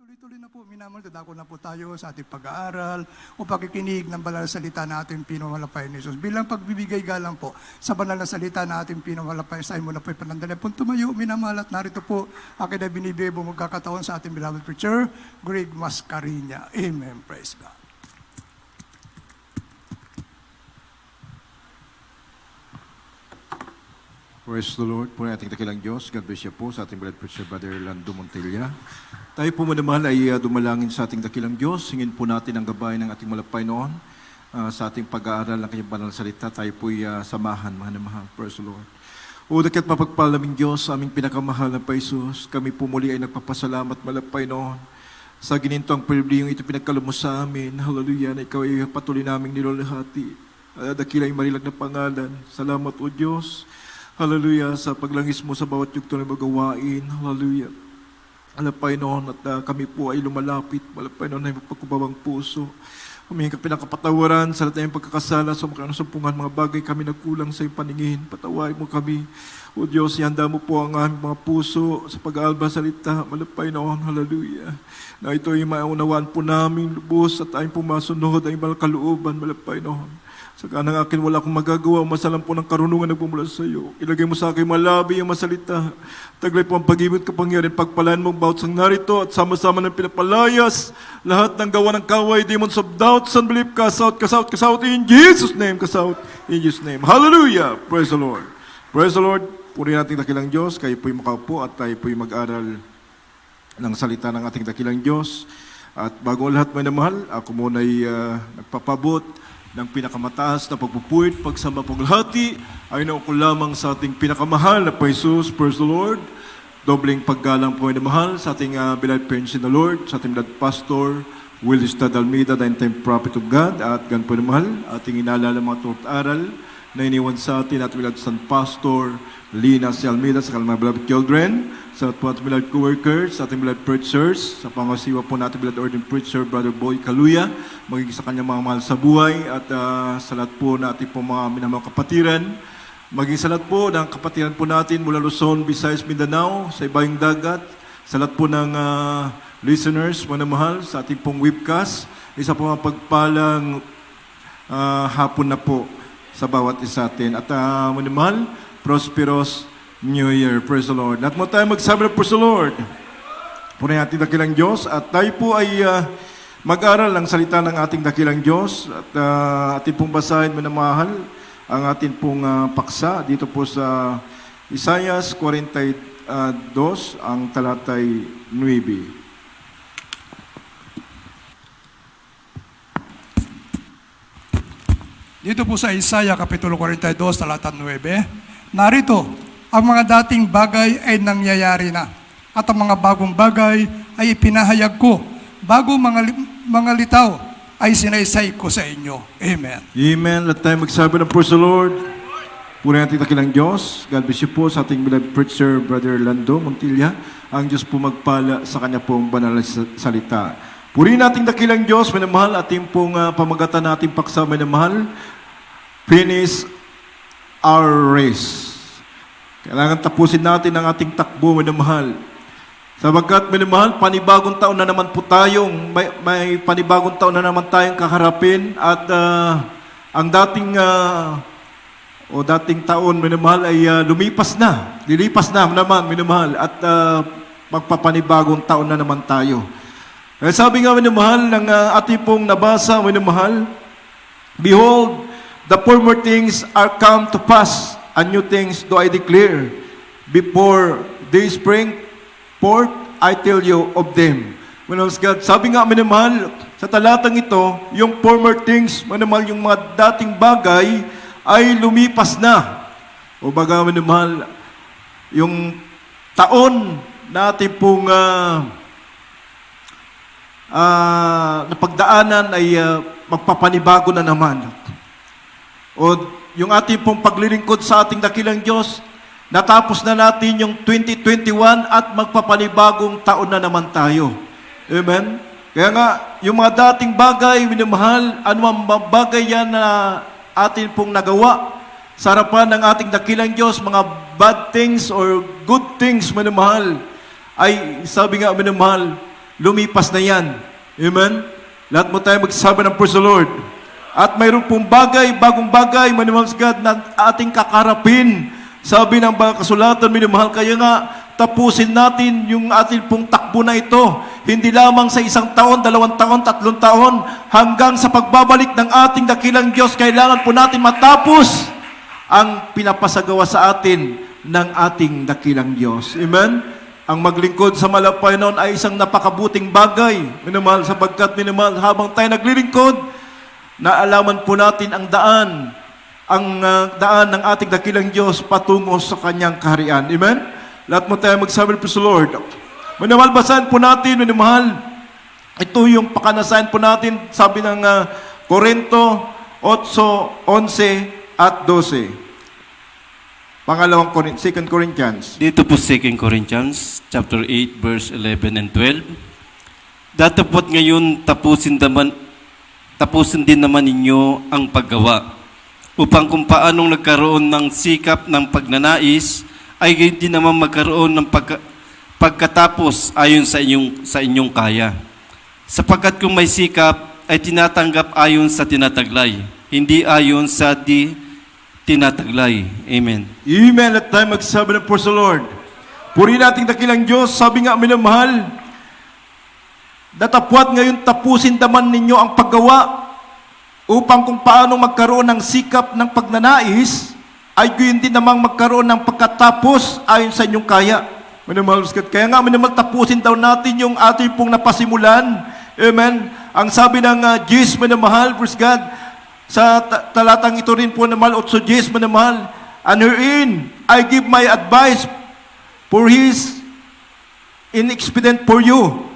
Tuloy-tuloy na po, minamahal, dadako na po tayo sa ating pag-aaral o pakikinig ng banal na salita na ating pinamalapayan ni Jesus. Bilang pagbibigay galang po sa banal na salita na ating pinamalapayan, sa mo na po ipanandali. Pong tumayo, minamahal, at narito po, akin na binibebo magkakataon sa ating beloved preacher, Greg Mascarina. Amen. Praise God. Praise the Lord. Puri ating dakilang Diyos. God bless you po sa ating beloved preacher, Brother Lando Montilla. Tayo po manamahal ay dumalangin sa ating dakilang Diyos. Hingin po natin ang gabay ng ating malapay noon sa ating pag-aaral ng kanyang banal na salita. Tayo po ay samahan, manamahal. Praise the Lord. O daki't mapagpalaming Diyos, aming pinakamahal na Paisus, kami po muli ay nagpapasalamat malapay noon sa ginintong pribilehiyong ito pinagkaloob mo sa amin. Hallelujah, na ikaw ay patuloy naming nilulahati. Dakilang marilag na pangalan. Salamat o Diyos. Hallelujah, sa paglangis mo sa bawat yugto na magawain. Hallelujah. Malapay noon at kami po ay lumalapit. Malapay noon ay magpagkubawang puso. Humingi ka pinakapatawaran sa lahat ng pagkakasala sa mga kanasumpungan, mga bagay kami nagkulang sa iyong paningin. Patawain mo kami. O Diyos, ihanda mo po ang aming mga puso sa pag-aalba salita. Malapay noon. Hallelujah. Na ito ay maunawaan po namin lubos at ayong pumasunod ay malkalooban. Malapay noon. Saka ng akin wala akong magagawa, masalam po ng karunungan na bumula sa iyo. Ilagay mo sa akin malabi ang masalita. Taglay po ang pag-ibig kapangyarihan, pagpalaan mong bawat sang narito at sama-sama ng pinapalayas. Lahat ng gawa ng kaway, demons of doubt, unbelief, cast out, in Jesus' name, cast out, in Jesus' name. Hallelujah! Praise the Lord. Praise the Lord. Purihin natin dakilang Diyos, kayo po'y makaupo at tayo po'y mag-aral ng salita ng ating dakilang Diyos. At bago ang lahat may namahal, ako muna'y nagpapabot ng pinakamataas na pagpupuwit, pagsamba, paglahati, ay naukol lamang sa ating pinakamahal na Paisus, praise the Lord. Dobling paggalang po na mahal sa ating beloved parents in the Lord, sa ating beloved pastor, Willis Tad Almeida, the end-time prophet of God, at gan po na mahal, ating inaalala mga tuot-aral na iniwan sa atin at beloved son pastor, Lina C. Almeida, sa mga beloved children, sa ating beloved co-workers, sa ating beloved preachers, sa pangasiwa po natin beloved ordained preacher, Brother Boy Kaluya, magiging sa kanyang mga mahal sa buhay, at sa lahat po natin po mga minamang kapatiran, maging sa lahat po ng kapatiran po natin mula Luzon, Visayas, Mindanao, sa ibayong dagat, sa lahat po ng listeners, manamahal, sa ating pong webcast, isa po mga pagpalang hapon na po sa bawat isa atin. At manamahal, prosperous New Year. Praise the Lord. Lahat mo tayo magsabi na praise the Lord. Punin natin dakilang Diyos at tayo po ay mag-aral ng salita ng ating dakilang Diyos at ating pong basahin manamahal ang ating pong paksa dito po sa Isaias 42, ang talatay 9. Dito po sa Isaiah Kapitulo 42, talata 9, narito, ang mga dating bagay ay nangyayari na, at ang mga bagong bagay ay ipinahayag ko, bago mga litaw ay sinaysay ko sa inyo. Amen. Amen. Let tayo magsabi ng praise the Lord. Puri natin dakilang Diyos. God bless you po sa ating beloved preacher, Brother Lando Montilla. Ang Diyos po magpala sa kanya pong banal na salita. Puri natin dakilang Diyos, minamahal, ating pong pamagatan nating paksa, minamahal. Finish our race. Kailangan tapusin natin ang ating takbo, minamahal. Sapagkat, minamahal, panibagong taon na naman po tayong, may panibagong taon na naman tayong kaharapin at ang dating taon, minamahal, ay lumipas na. Lilipas na naman, minamahal, at magpapanibagong taon na naman tayo. Kaya sabi nga, minamahal, ng ating pong nabasa, minamahal, behold, the former things are come to pass, and new things do I declare. Before they spring forth, I tell you of them. When God, sabi nga, minamahal, sa talatang ito, yung former things, minamahal, yung mga dating bagay, ay lumipas na. O baga, minamahal, yung taon natin pong napagdaanan ay magpapanibago na naman. O yung ating pong paglilingkod sa ating dakilang Diyos, natapos na natin yung 2021 at magpapanibagong taon na naman tayo. Amen? Kaya nga, yung mga dating bagay, minamahal, anumang bagay yan na atin pong nagawa sa harapan ng ating dakilang Diyos, mga bad things or good things, minamahal, ay sabi nga, minamahal, lumipas na yan. Amen? Lahat mo tayo magsasabi ng praise the Lord. At mayroon pong bagay, bagong bagay, minamahal sa God, na ating kakarapin. Sabi ng mga kasulatan, minamahal, kaya nga, tapusin natin yung ating pong takbo na ito. Hindi lamang sa 1 taon, 2 taon, 3 taon, hanggang sa pagbabalik ng ating dakilang Diyos, kailangan po natin matapos ang pinapasagawa sa atin ng ating dakilang Diyos. Amen? Ang maglingkod sa malapay noon ay isang napakabuting bagay. Minamahal, sapagkat minamahal, habang tayo naglilingkod, naalaman po natin ang daan ng ating dakilang Diyos patungo sa kanyang kaharian. Amen? Lahat mo tayo magsabi, praise the Lord. Minamahal, basahin po natin, minamahal. Ito yung pakanasayan po natin, sabi ng Korinto 8, 11 at 12. Pangalawang 2 Corinthians. Dito po 2 Corinthians chapter 8 verse 11 and 12. Datapot ngayon tapusin din naman ninyo ang paggawa, upang kung paanong nagkaroon ng sikap ng pagnanais, ay gayon din naman magkaroon ng pagkatapos ayon sa inyong kaya. Sapagkat kung may sikap, ay tinatanggap ayon sa tinataglay, hindi ayon sa di tinataglay. Amen. Amen. At tayo magsabi ng praise the Lord. Purihin nating dakilang Diyos. Sabi nga, minamahal, datapwat ngayon tapusin naman ninyo ang paggawa, upang kung paano magkaroon ng sikap ng pagnanais, ay gayon din namang magkaroon ng pagkatapos ayon sa inyong kaya. Minamahal, kaya nga minamahal, tapusin daw natin yung ating pong napasimulan. Amen. Ang sabi ng Jis, minamahal, praise God, sa talatang ito rin po naman, 8:10, minamahal, and herein I give my advice, for His inexpedient for you,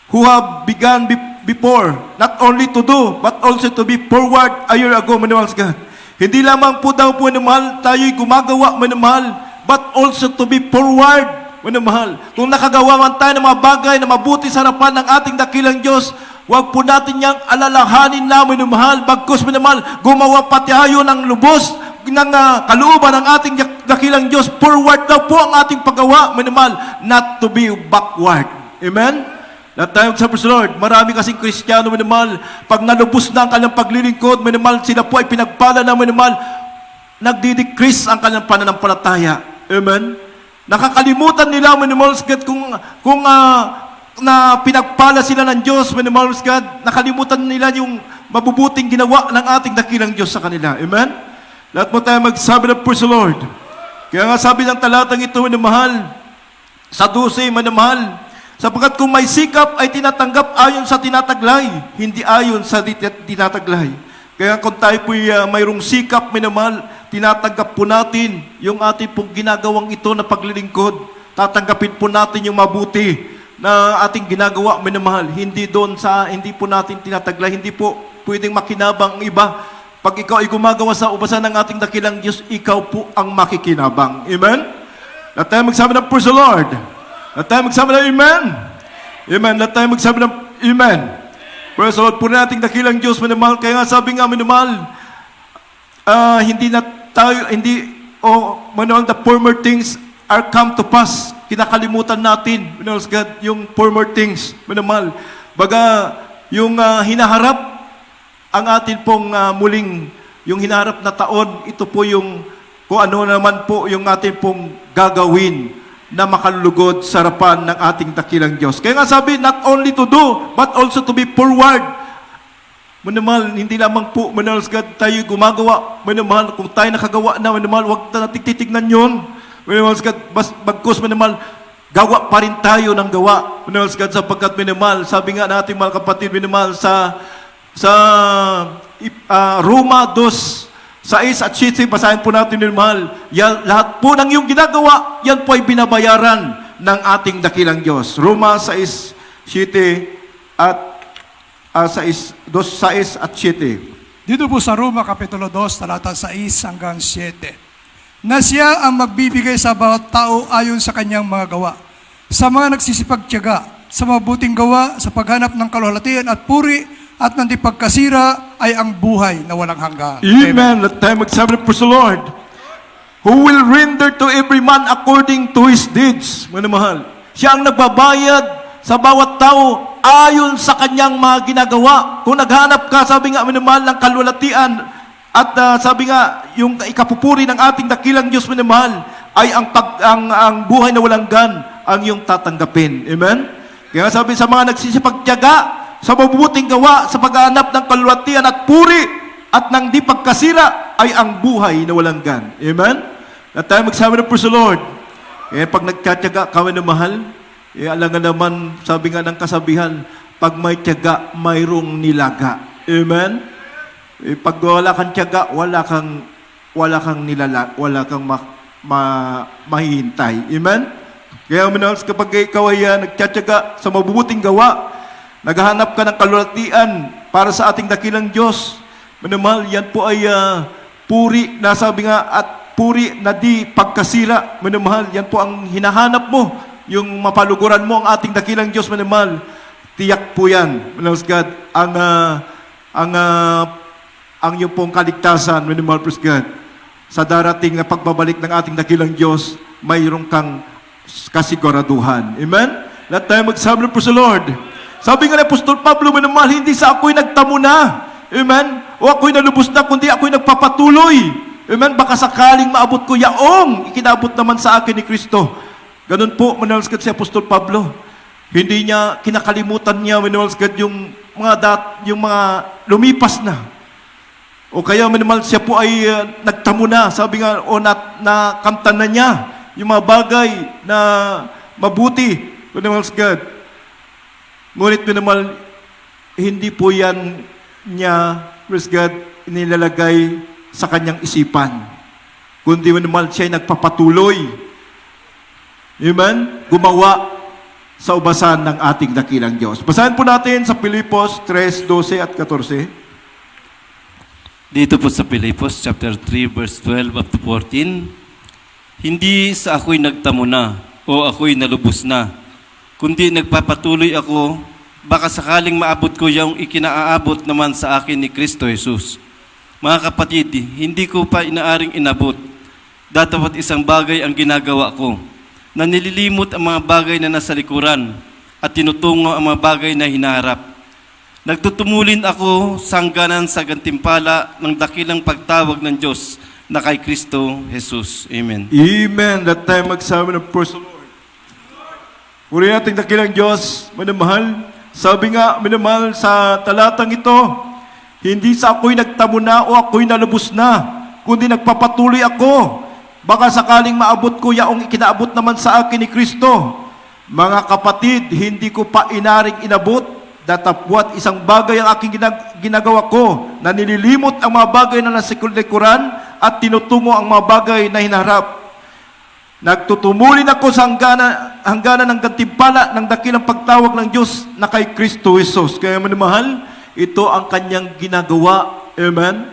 who have begun before, not only to do, but also to be forward a year ago, minamahal sa God. Hindi lamang po daw po, minamahal, tayo'y gumagawa, minamahal, but also to be forward, minamahal. Kung nakagawa man tayo ng mga bagay na mabuti sa harapan ng ating dakilang Diyos, huwag po natin niyang alalahanin na, minamahal, bagkus, minamahal, gumawa pati tayo ng lubos, ng kalooban ng ating dakilang Diyos. Forward daw po ang ating paggawa, minamahal, not to be backward. Amen? Lahat tayo sa praise the Lord. Marami kasing Kristiyano, minamahal, pag nalubos na ang kanyang paglilingkod, minamahal, sila po ay pinagpala na, minamahal, nagdidecrease ang kanyang pananampalataya. Amen? Nakakalimutan nila, minamahal, kung na pinagpala sila ng Diyos, minamahal, God, nakalimutan nila yung mabubuting ginawa ng ating dakilang Diyos sa kanila. Amen? Lahat mo tayo magsabi ng praise the Lord. Kaya nga sabi ng talatang ito, minamahal, sa 12, minamahal, sapagkat kung may sikap ay tinatanggap ayon sa tinataglay, hindi ayon sa tinataglay. Kaya kung tayo po'y mayroong sikap, minamahal, tinatanggap po natin yung ating pong ginagawang ito na paglilingkod. Tatanggapin po natin yung mabuti na ating ginagawa, minamahal. Hindi po natin tinataglay, hindi po pwedeng makinabang ang iba. Pag ikaw ay gumagawa sa ubasan ng ating dakilang Diyos, ikaw po ang makikinabang. Amen? Lahat tayo magsabi ng praise the Lord. Lahat tayo magsabi ng Amen. Amen. Lahat tayo magsabi ng Amen. Praise the Lord. Puri nating dakilang Diyos, minamahal. Kaya nga sabi nga, minamahal, minamahal, the former things are come to pass. Kinakalimutan natin, minamahal, God, yung former things, minamahal. Baga, yung hinaharap, ang atin pong muling, yung hinaharap na taon, ito po yung, kung ano naman po yung atin pong gagawin na makalulugod sa harapan ng ating dakilang Diyos. Kaya nga sabi, not only to do, but also to be forward. Minamahal, hindi lamang po, minamahal, God, tayo gumagawa. Minamahal, kung tayo nakagawa na, minamahal, huwag na natin titignan yun. Minamahal, God, bagkus, minamahal, gawa pa rin tayo ng gawa. Minamahal, God, sapagkat minamahal, sabi nga natin mga kapatid, minamahal, sa Roma 2:6 at 7, basahin po natin yung mahal. Yan, lahat po ng iyong ginagawa, yan po ay binabayaran ng ating dakilang Diyos. Roma 6:7 at 2:6 at 7. Dito po sa Roma, Kapitulo 2, talata 6 hanggang 7. Na siya ang magbibigay sa bawat tao ayon sa kanyang mga gawa, sa mga nagsisipagtiyaga, sa mabuting gawa, sa paghanap ng kaluwalhatian at puri, at ng di pagkasira ay ang buhay na walang hanggan. Amen. Let tayo magsabi ng praise the Lord. Who will render to every man according to his deeds. Mga mahal. Siya ang nagbabayad sa bawat tao ayon sa kanyang mga ginagawa. Kung naghanap ka, sabi nga, minamahal, ng kalwalatian at sabi nga, yung ikapupuri ng ating dakilang Diyos, minamahal, ay ang buhay na walang gan ang iyong tatanggapin. Amen? Kaya sabi sa mga nagsisipagtiyaga sa mabubuting gawa, sa paghahanap ng kalwalatian at puri at ng di pagkasira, ay ang buhay na walang gan. Amen? At tayo magsabi ng praise the Lord. Pag nagtatiyaga kami na mahal, alam nga naman, sabi nga ng kasabihan, pag may tiyaga, mayroong nilaga. Amen? Pag wala kang tiyaga, wala kang nilaga, wala kang mahihintay. Amen? Kaya minahal, kapag ikaw ay nagtatiyaga sa mabubuting gawa, naghahanap ka ng kalwalatian para sa ating dakilang Diyos, minamahal, yan po ay puri na sabi nga, at puri na di pagkasira. Minamahal, yan po ang hinahanap mo, yung mapaluguran mo ang ating dakilang Diyos, minamahal. Tiyak po yan, minamahal God, ang yung pong kaligtasan, minamahal, praise God. Sa darating na pagbabalik ng ating dakilang Diyos, mayroong kang kasiguraduhan. Amen? Lahat tayo magsabi ng praise the Lord. Sabi nga ni Apostol Pablo, minamahal, hindi sa ako'y nagtamo na. Amen? O ako'y nalubos na, kundi ako'y nagpapatuloy. Amen? Baka sakaling maabot ko yaong ikinabot naman sa akin ni Kristo. Ganun po, manalsgad si Apostol Pablo. Hindi niya, kinakalimutan niya, manalsgad yung mga lumipas na. O kaya, minimal, siya po ay nagtamo na. Sabi nga, nakamtan na niya yung mga bagay na mabuti. Manalsgad. Ngunit, minimal, hindi po yan niya, praise God, inilalagay sa kanyang isipan. Kundi minimal, siya ay nagpapatuloy. Amen? Gumawa sa ubasan ng ating dakilang Diyos. Basahin po natin sa Pilipos 3:12 at 14. Dito po sa Pilipos chapter 3 verse 12 up to 14, hindi sa ako'y nagtamo na o ako'y nalubos na, kundi nagpapatuloy ako, baka sakaling maabot ko yung ikinaaabot naman sa akin ni Kristo Jesus. Mga kapatid, hindi ko pa inaaring inabot. Datapat isang bagay ang ginagawa ko, na nililimot ang mga bagay na nasa likuran at tinutungo ang mga bagay na hinaharap. Nagtutumulin ako sa hangganan sa gantimpala ng dakilang pagtawag ng Diyos na kay Kristo Jesus. Amen. Amen. That time magsabi ng praise the Lord. Puri natin dakilang Diyos, minamahal. Sabi nga, minamahal, sa talatang ito, hindi sa ako'y nagtamo na o ako'y nalubos na, kundi nagpapatuloy ako. Baka sakaling maabot ko yaong ikinaabot naman sa akin ni Kristo. Mga kapatid, hindi ko pa inaring inabot, datapwat isang bagay ang aking ginagawa ko, na nililimot ang mga bagay na nasa likuran at tinutungo ang mga bagay na hinaharap. Nagtutumulin ako sa hangganan ng gantimpala ng dakilang pagtawag ng Diyos na kay Kristo Jesus. Kaya manimahal, ito ang kanyang ginagawa. Amen?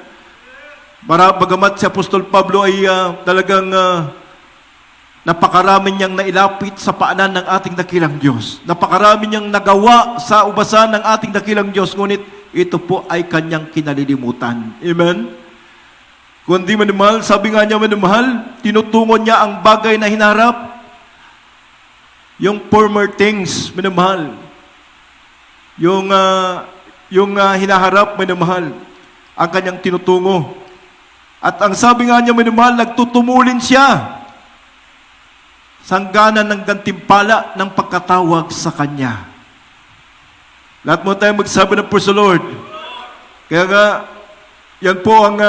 Bagamat si Apostol Pablo ay talagang napakarami niyang nailapit sa paanan ng ating dakilang Diyos. Napakarami niyang nagawa sa ubasan ng ating dakilang Diyos. Ngunit ito po ay kanyang kinalilimutan. Amen? Kundi manimahal, sabi nga niya manimahal, tinutungo niya ang bagay na hinarap. Yung former things, manimahal. Yung hinaharap, manimahal. Ang kanyang tinutungo. At ang sabi nga niya, minamahal, nagtutumulin siya sa hangganan ng gantimpala ng pagkatawag sa Kanya. Lahat mo tayo magsabi ng praise the Lord. Kaya nga, yan po ang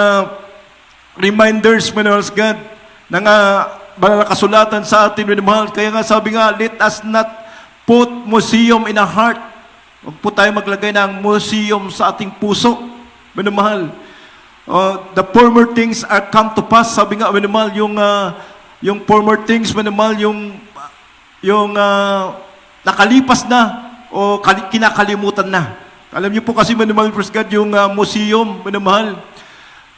reminders, minamahal God, ng banal na kasulatan sa atin, minamahal. Kaya nga, sabi nga, let us not put museum in a heart. Huwag po tayo maglagay ng museum sa ating puso, minamahal. The former things are come to pass. Sabi nga, minimal, yung former things, minimal, yung nakalipas na o kinakalimutan na. Alam niyo po kasi, minimal, praise God, yung museum, minimal,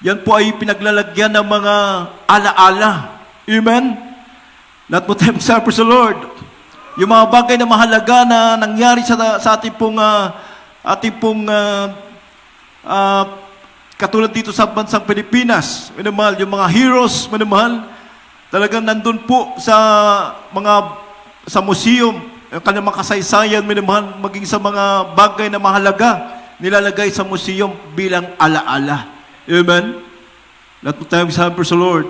yan po ay pinaglalagyan ng mga alaala. Amen? Lahat mo tayo magsabi, praise the Lord. Yung mga bagay na mahalaga na nangyari sa ating pong katulad dito sa bansang Pilipinas, minamahal, yung mga heroes, minamahal, talagang nandun po sa museum, ang kanyang mga kasaysayan, minamahal, maging sa mga bagay na mahalaga, nilalagay sa museum bilang alaala. Amen? Lahat po tayo magsabi sa Lord.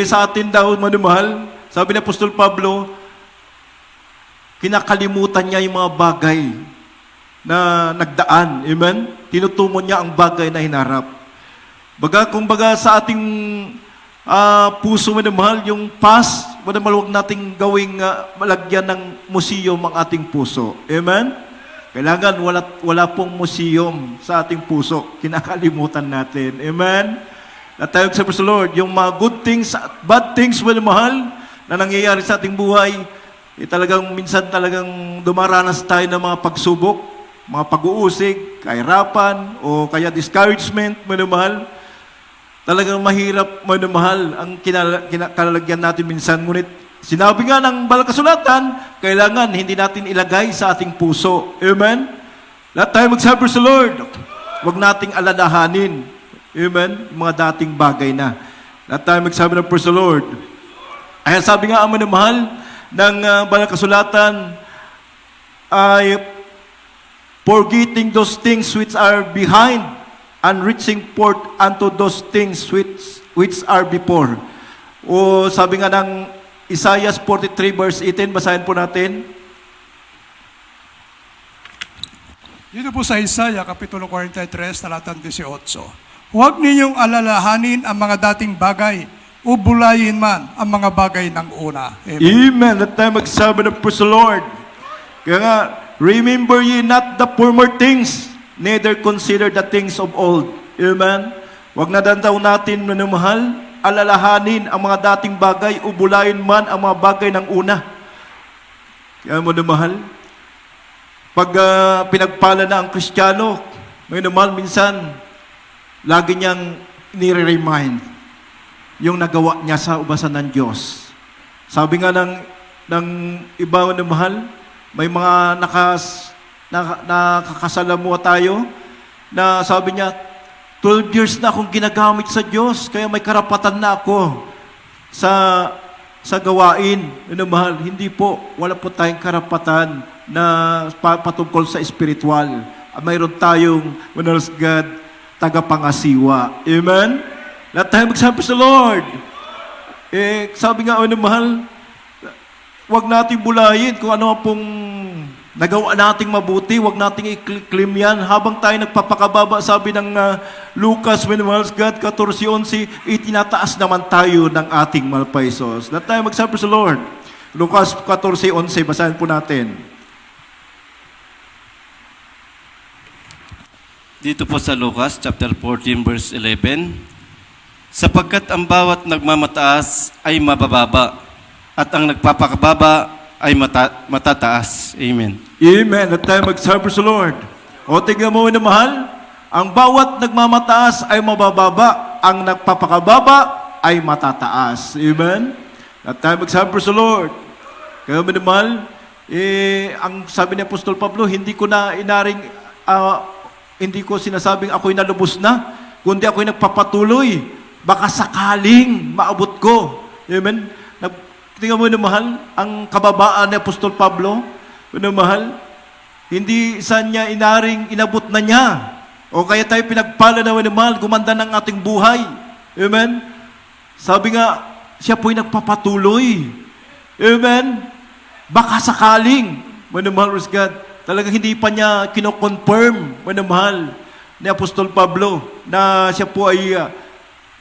Sa atin daw, minamahal, sabi ni Apostol Pablo, kinakalimutan niya yung mga bagay na nagdaan. Amen? Tinutungo niya ang bagay na hinarap. Kumbaga sa ating puso, minamahal, yung past, minamahal, huwag nating gawing malagyan ng museum ang ating puso. Amen? Kailangan wala pong museum sa ating puso. Kinakalimutan natin. Amen? At tayo sa Lord, yung mga good things at bad things, minamahal, na nangyayari sa ating buhay, minsan talagang dumaranas tayo ng mga pagsubok, mga pag-uusig, kahirapan, o kaya discouragement, minamahal. Talagang mahirap, minamahal, ang kalalagyan natin minsan. Ngunit sinabi nga ng Banal na Kasulatan, kailangan hindi natin ilagay sa ating puso. Amen? Lahat tayo magsabi sa Lord. Huwag nating alalahanin. Amen? Mga dating bagay na. Lahat tayo magsabi ng praise the Lord. Ay sabi nga, minamahal, ng Banal na Kasulatan ay forgetting those things which are behind and reaching forth unto those things which are before. O sabi nga ng Isaiah 43 verse 18, basahin po natin. Dito po sa Isaiah, Kapitulo 43, talatang 18. Huwag ninyong alalahanin ang mga dating bagay, o bulayin man ang mga bagay ng una. Amen. Amen. At tayo magsabi ng praise the Lord. Kaya nga, remember ye not the former things, neither consider the things of old. Amen. Huwag na dandaw natin, minamahal, alalahanin ang mga dating bagay, o bulayin man ang mga bagay ng una. Kaya minamahal, pag pinagpala na ang Kristiyano, minamahal, minsan, lagi niyang nire-remind yung nagawa niya sa ubasan ng Diyos. Sabi nga ng iba na mahal, may mga nakakasalamuha tayo na sabi niya, 12 years na akong ginagamit sa Diyos, kaya may karapatan na ako sa gawain. Na mahal, hindi po, wala po tayong karapatan na patungkol sa spiritual. Mayroon tayong, Manals God, tagapangasiwa. Amen? Lahat tayo magsabi sa Lord. Sabi nga, mahal, huwag nating bulayin kung ano pong nagawa nating mabuti, huwag nating i-claim yan. Habang tayo nagpapakababa, sabi ng Lucas, minamahal God, 14:11, itinataas naman tayo ng ating malpaisos. Lahat tayo magsabi sa Lord. Lucas 14:11, basahin po natin. Dito po sa Lucas chapter 14 verse 11, sapagkat ang bawat nagmamataas ay mabababa, at ang nagpapakababa ay matataas. Amen. Amen. At tayo magsabi sa Lord. O tingnan mo na mahal, ang bawat nagmamataas ay mabababa, ang nagpapakababa ay matataas. Amen. At tayo magsabi sa Lord. Kaya minamahal, ang sabi ni Apostol Pablo, hindi ko sinasabing ako'y nalubos na, kundi ako'y nagpapatuloy. Baka sakaling maabot ko. Amen? Tingnan mo na mahal, ang kababaan ni Apostol Pablo, na mahal, hindi isa niya inabot na niya. O kaya tayo pinagpala na mahal, gumanda ng ating buhay. Amen? Sabi nga, siya po'y nagpapatuloy. Amen? Baka sakaling, mahal, God, talagang hindi pa niya kinoconfirm, mahal, ni Apostol Pablo, na siya po ay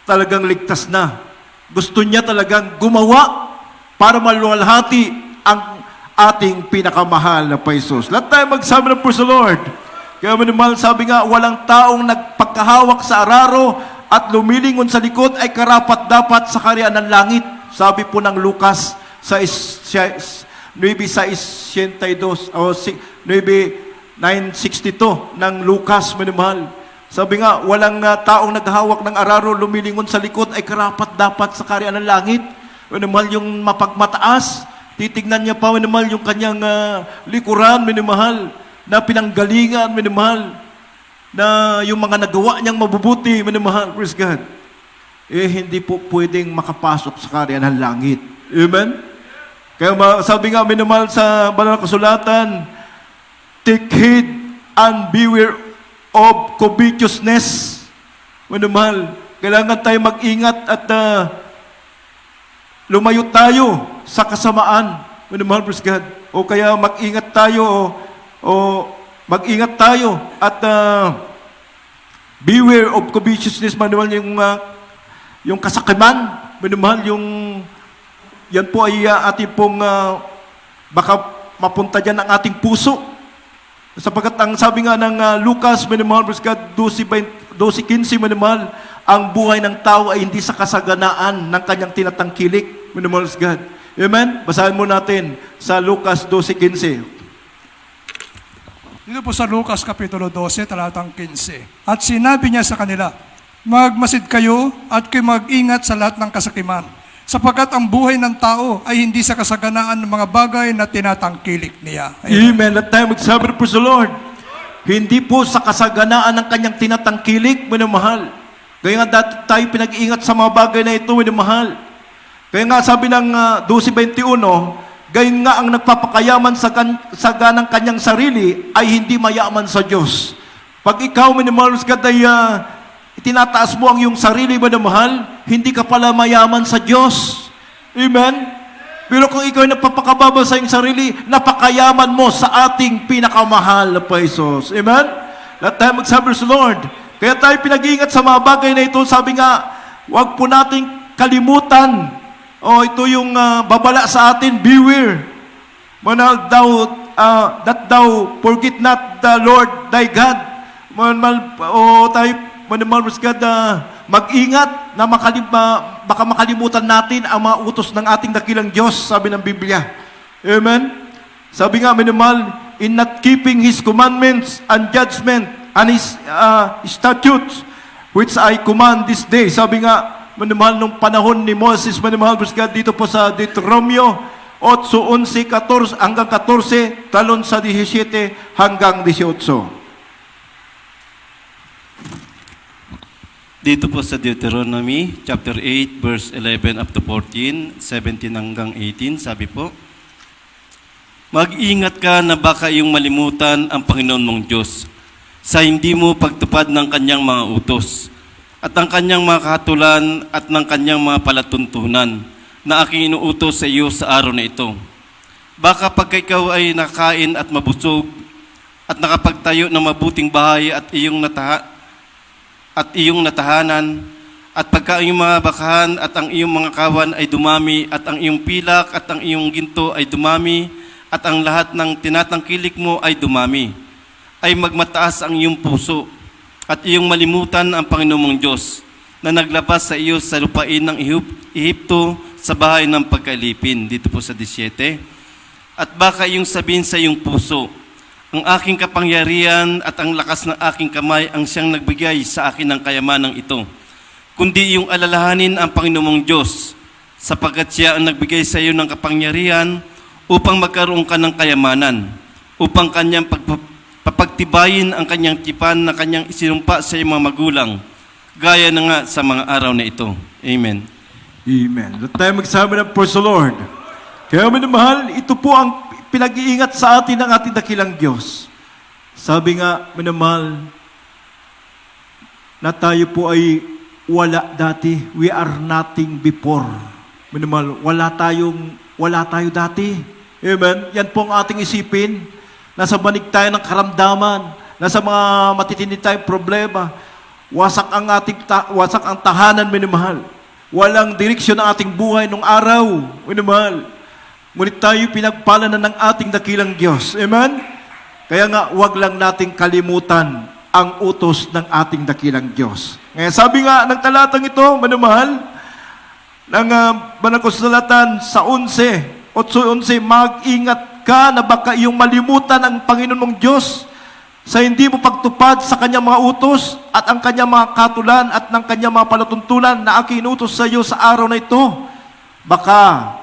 talagang ligtas na. Gusto niya talagang gumawa para maluwalhati ang ating pinakamahal na Paisos. Lahat tayo magsabi ng praise the Lord. Kaya minamahal, sabi nga, walang taong nagpagkahawak sa araro at lumilingon sa likod ay karapat-dapat sa kaharian ng langit. Sabi po ng Lucas 9:62 o 9:62 ng Lucas, minamahal. Sabi nga, walang taong naghahawak ng araro, lumilingon sa likod, ay karapat-dapat sa kaharian ng langit. Minamahal, yung mapagmataas, titignan niya pa, minamahal, yung kanyang likuran, minamahal, na pinanggalingan, minamahal, na yung mga nagawa niyang mabubuti, minamahal, praise God. Hindi po pwedeng makapasok sa kaharian ng langit. Amen? Kaya sabi nga, minamahal sa banal na kasulatan, take heed and beware of covetousness. Minamahal, kailangan tayo mag-ingat at lumayo tayo sa kasamaan. Minamahal, praise God. O kaya mag-ingat tayo o mag-ingat tayo at beware of covetousness. Minamahal, yung kasakiman. Minamahal, yan po ay ating pong baka mapunta dyan ang ating puso. Sapagkat ang sabi nga ng Lucas, minamahal, praise God, 12:15, minamahal, ang buhay ng tao ay hindi sa kasaganaan ng kanyang tinatangkilik. Minamahal, praise God. Amen? Basahin mo natin sa Lucas 12:15. Dito po sa Lucas Kapitulo 12, talatang 15. At sinabi niya sa kanila, magmasid kayo at kayo mag-ingat sa lahat ng kasakiman, sapagkat ang buhay ng tao ay hindi sa kasaganaan ng mga bagay na tinatangkilik niya. Amen. At tayo magsabi na, praise the Lord. Hindi po sa kasaganaan ng kanyang tinatangkilik, minamahal. Kaya nga dati tayo pinag-iingat sa mga bagay na ito, minamahal. Kaya nga sabi ng 12:21, gayon nga ang nagpapakayaman sa ganang kanyang sarili ay hindi mayaman sa Diyos. Pag ikaw, minamahal, ay itinataas mo ang iyong sarili, minamahal, hindi ka pala mayaman sa Diyos. Amen? Pero kung ikaw ay nagpapakababa sa iyong sarili, napakayaman mo sa ating pinakamahal na Paisos. Amen? Lahat tayo magsabi sa Lord. Kaya tayo pinag-iingat sa mga bagay na ito. Sabi nga, huwag po nating kalimutan. Ito yung babala sa atin, beware. Manal that thou forget not the Lord thy God. Tayo, manal, God, mag-ingat na baka makalimutan natin ang mga utos ng ating dakilang Diyos, sabi ng Biblia. Amen? Sabi nga, minimal, in not keeping His commandments and judgment and His statutes, which I command this day. Sabi nga, minimal, nung panahon ni Moses, minimal, God, dito po sa Deuteronomio 8, 11, 14, hanggang 14, talon sa 17 hanggang 18. Dito po sa Deuteronomy chapter 8 verse 11 up to 14, 17 hanggang 18, sabi po, mag-ingat ka na baka iyong malimutan ang Panginoon mong Diyos sa hindi mo pagtupad ng kanyang mga utos at ang kanyang mga kahatulan at ng kanyang mga palatuntunan na aking inuutos sa iyo sa araw na ito. Baka pagka ikaw ay nakain at mabusog at nakapagtayo ng mabuting bahay at iyong natahanan, at pagka ang iyong mga bakahan at ang iyong mga kawan ay dumami, at ang iyong pilak at ang iyong ginto ay dumami, at ang lahat ng tinatangkilik mo ay dumami, ay magmataas ang iyong puso, at iyong malimutan ang Panginoon mong Diyos, na naglabas sa iyo sa lupain ng Ehipto sa bahay ng pagkalipin. Dito po sa 17. At baka iyong sabihin sa iyong puso, ang aking kapangyarihan at ang lakas ng aking kamay ang siyang nagbigay sa akin ng kayamanang ito. Kundi iyong alalahanin ang Panginoon mong Diyos, sapagkat siya ang nagbigay sa iyo ng kapangyarihan upang magkaroon ka ng kayamanan, upang kanyang papagtibayin ang kanyang tipan na kanyang isinumpa sa iyong mga magulang, gaya na nga sa mga araw na ito. Amen. Amen. Let tayo magsabi ng praise the Lord. Kaya minamahal, ito po ang pinag-iingat sa atin ng ating dakilang Diyos. Sabi nga, minamahal, na tayo po ay wala dati. We are nothing before. Minamahal, wala tayo dati. Amen? Yan po ang ating isipin. Nasa banig tayo ng karamdaman. Nasa mga matitindi tayong problema. Wasak ang tahanan, minamahal. Walang direksyon ang ating buhay nung araw, minamahal. Ngunit tayo pinagpala na ng ating dakilang Diyos. Amen? Kaya nga, huwag lang nating kalimutan ang utos ng ating dakilang Diyos. Ngayon, sabi nga ng talatang ito, manamahal, ng banal na kasulatan sa 8:11, mag-ingat ka na baka iyong malimutan ang Panginoon mong Diyos sa hindi mo pagtupad sa kanyang mga utos at ang kanyang mga katulan at ng kanyang mga palatuntunan na aking inutos sa iyo sa araw na ito. Baka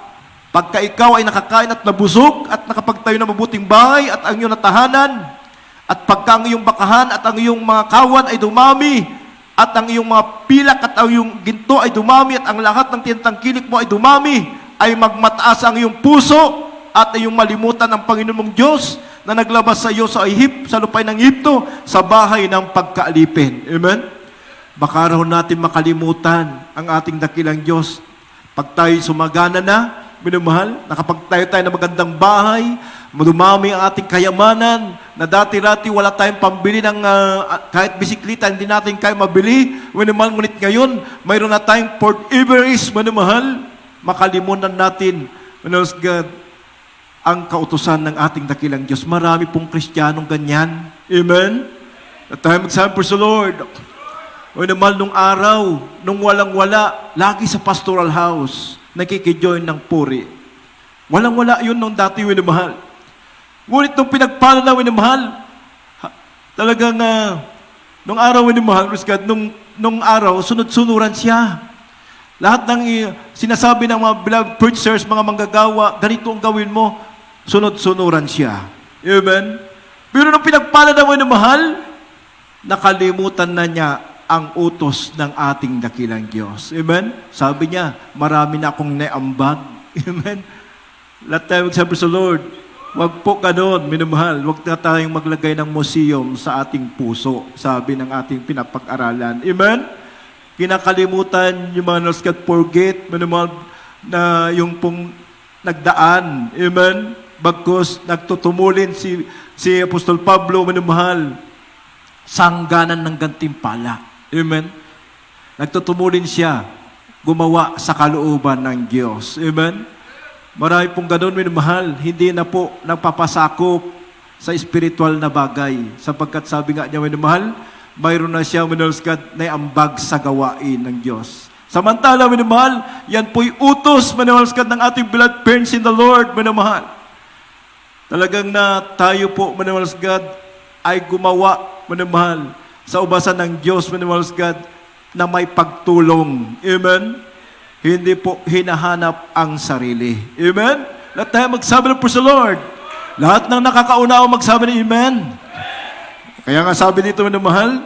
pagka ikaw ay nakakain at nabusog at nakapagtayo ng mabuting bahay at ang iyong natahanan, at pagka ang iyong bakahan at ang iyong mga kawan ay dumami, at ang iyong mga pilak at ang iyong ginto ay dumami, at ang lahat ng tinatangkilik mo ay dumami, ay magmataas ang iyong puso at iyong malimutan ang Panginoon mong Diyos na naglabas sa iyo sa lupain ng Ehipto, sa bahay ng pagkaalipin. Amen? Baka raw natin makalimutan ang ating dakilang Diyos. Pag tayo sumagana na, minamahal, nakapagtayo tayo ng magandang bahay, dumami ang ating kayamanan, na dati-dati wala tayong pambili ng kahit bisikleta, hindi natin kaya mabili. Minamahal, ngunit ngayon, mayroon na tayong Port Everest, minamahal, makalimutan natin, minamahal, God, ang kautusan ng ating dakilang Diyos. Marami pong Kristiyanong ganyan. Amen? At tayo magsabi, praise the Lord. O naman nung araw, nung walang-wala, lagi sa pastoral house, nakikijoin ng puri. Walang-wala yun nung dati, winamahal. Ngunit nung pinagpala na, winamahal, talagang, nung araw, winamahal, praise God, nung araw, sunod-sunuran siya. Lahat ng sinasabi ng mga beloved preachers, mga manggagawa, ganito ang gawin mo, sunod-sunuran siya. Amen? Pero nung pinagpala na, winamahal, nakalimutan na niya ang utos ng ating dakilang Diyos. Amen? Sabi niya, marami na akong naambag. Amen? Lahat tayo magsabi sa Lord, wag po ganon, minamahal. Wag na tayong maglagay ng museum sa ating puso, sabi ng ating pinapag-aralan. Amen? Kinakalimutan yung mga not forget, minamahal, na yung pong nagdaan. Amen? Bagkus nagtutumulin si Apostol Pablo, minamahal, sangganan ng gantimpala. Amen? Nagtutumulin siya, gumawa sa kalooban ng Diyos. Amen? Marami pong ganun, minamahal, hindi na po nagpapasakop sa spiritual na bagay. Sapagkat sabi nga niya, minamahal, mayroon na siya, minamahal, na ambag sa gawain ng Diyos. Samantala, minamahal, yan po'y utos, minamahal, ng ating beloved parents in the Lord, minamahal. Talagang na tayo po, minamahal God, ay gumawa, minamahal, sa ubasan ng Diyos, minamahal God, na may pagtulong. Amen? Hindi po hinahanap ang sarili. Amen? Lahat tayo magsabi ng praise the Lord. Lahat ng nakakaunawa magsabi ng Amen. Kaya nga sabi dito, minamahal,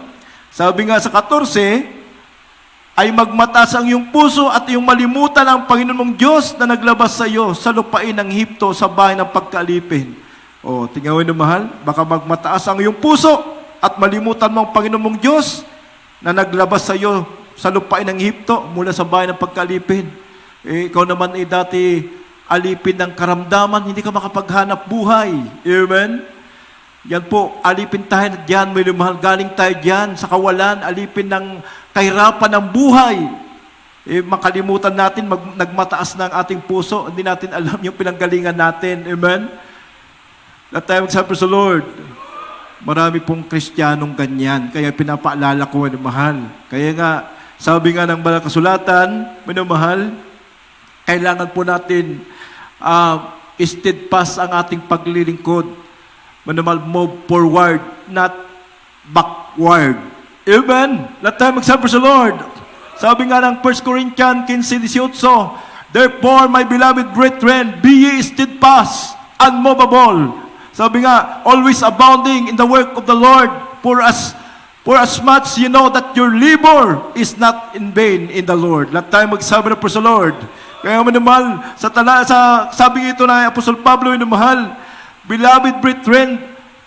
sabi nga sa 14, ay magmataas ang iyong puso at iyong malimutan ang Panginoon mong Diyos na naglabas sa iyo sa lupain ng Ehipto, sa bahay ng pagkaalipin. O, tingnan mo na mahal, baka magmataas ang iyong puso at malimutan mo ang Panginoon mong Diyos na naglabas sa iyo sa lupain ng Ehipto mula sa bahay ng pagkaalipin. Ikaw naman dati alipin ng karamdaman, hindi ka makapaghanap buhay. Amen? Yan po, alipin tayo dyan, may lumahal, galing tayo dyan sa kawalan, alipin ng kahirapan ng buhay. Makalimutan natin, nagmataas na ang ating puso, hindi natin alam yung pinanggalingan natin. Amen? At tayo magsabi sa Lord, marami pong Kristiyanong ganyan, kaya pinapaalala ko, minamahal. Kaya nga, sabi nga ng banal kasulatan, minamahal, kailangan po natin steadfast ang ating paglilingkod. Minamahal, move forward, not backward. Amen? Let tayo magsabi sa Lord. Sabi nga ng 1 Corinthians 15:18, therefore, my beloved brethren, be ye steadfast, unmovable. Sabi nga, always abounding in the work of the Lord, for as much you know that your labor is not in vain in the Lord. Let tayo magsabi na po sa Lord. Kaya minamahal, sabi ito na Apostol Pablo, minamahal, beloved brethren,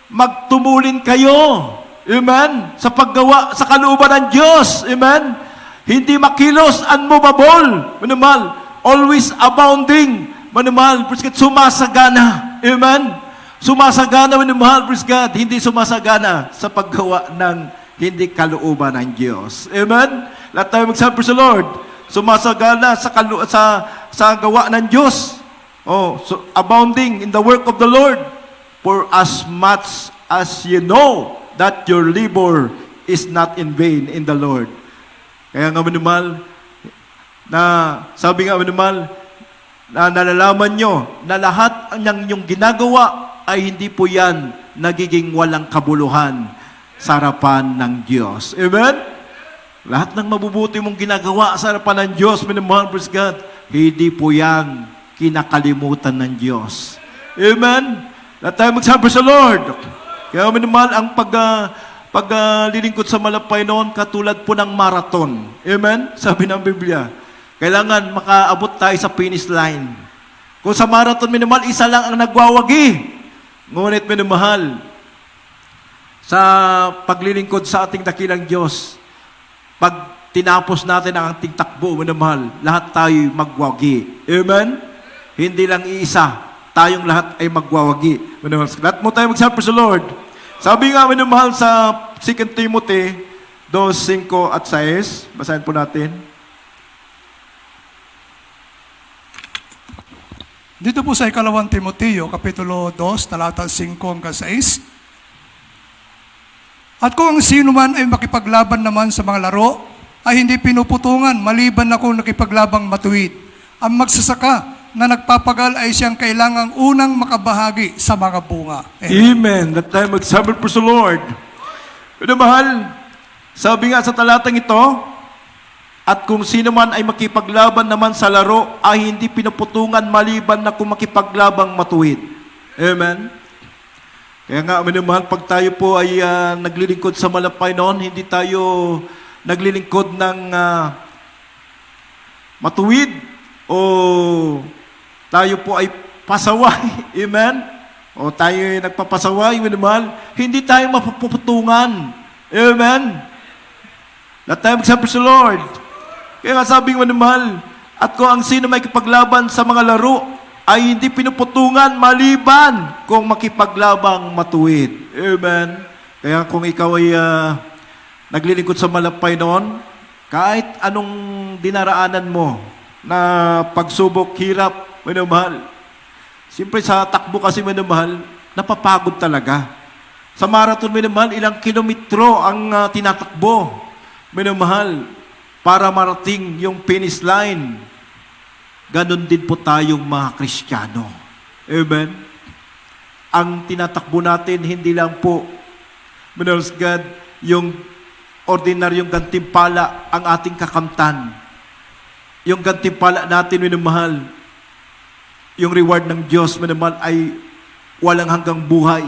magtumulin kayo. Amen? Sa paggawa, sa kalooban ng Diyos. Amen? Hindi makilos, unmovable. Minamahal, always abounding. Minamahal, praise God, sumasagana. Amen? Sumasagana, minamahal, praise God, hindi sumasagana sa paggawa ng hindi kalooban ng Diyos. Amen? Lahat tayo magsabi sa Lord, sumasagana sa gawa ng Diyos. So abounding in the work of the Lord, for as much as you know that your labor is not in vain in the Lord. Kaya nga, minamahal, na sabi nga, minamahal, na nalalaman nyo na lahat ng inyong ginagawa ay hindi po yan nagiging walang kabuluhan sa harapan ng Diyos. Amen? Lahat ng mabubuti mong ginagawa sa harapan ng Diyos, minamahal, praise God, hindi po yan kinakalimutan ng Diyos. Amen? Lahat tayo magsabi sa Lord. Kaya minamahal, ang paglilingkod sa malapay noon, katulad po ng marathon. Amen? Sabi ng Biblia. Kailangan makaabot tayo sa finish line. Kung sa marathon, minamahal, isa lang ang nagwawagi. Ngunit minamahal, sa paglilingkod sa ating dakilang Diyos, pag tinapos natin ang ating takbo, minamahal, lahat tayo magwagi. Amen? Hindi lang iisa, tayong lahat ay magwawagi. Minamahal, lahat mo tayo magsabi sa Lord. Sabi nga, minamahal, sa 2 Timothy 2:5 at 6, basahin po natin. Dito po sa ikalawang Timoteo, Kapitulo 2, talata 5 hanggang 6. At kung ang sino man ay makipaglaban naman sa mga laro, ay hindi pinuputungan, maliban na kung nakipaglabang matuwid. Ang magsasaka na nagpapagal ay siyang kailangang unang makabahagi sa mga bunga. Amen. That time magsabi po sa Lord. Pero mahal, sabi nga sa talatang ito, at kung sino man ay makipaglaban naman sa laro, ay hindi pinuputungan maliban na kung makipaglabang matuwid. Amen. Kaya nga, minamahal, pag tayo po ay naglilingkod sa malapay noon, hindi tayo naglilingkod ng matuwid o tayo po ay pasaway. Amen? O tayo ay nagpapasaway, minamahal, hindi tayo mapuputungan. Amen? Lahat tayo magsabi sa Lord. Kaya nga sabi mo naman, at kung ang sino may kipaglaban sa mga laro, ay hindi pinuputungan maliban kung makipaglabang matuwid. Amen? Kaya kung ikaw ay naglilingkod sa malapay noon, kahit anong dinaraanan mo na pagsubok, hirap, minamahal. Siyempre sa takbo kasi minamahal, napapagod talaga. Sa marathon minamahal, ilang kilometro ang tinatakbo. Minamahal, para marating yung finish line. Ganon din po tayong mga Kristiyano. Amen? Ang tinatakbo natin, hindi lang po, minahal God, yung ordinaryong gantimpala ang ating kakamtan. Yung gantimpala natin, minamahal, yung reward ng Diyos, minamahal, ay walang hanggang buhay.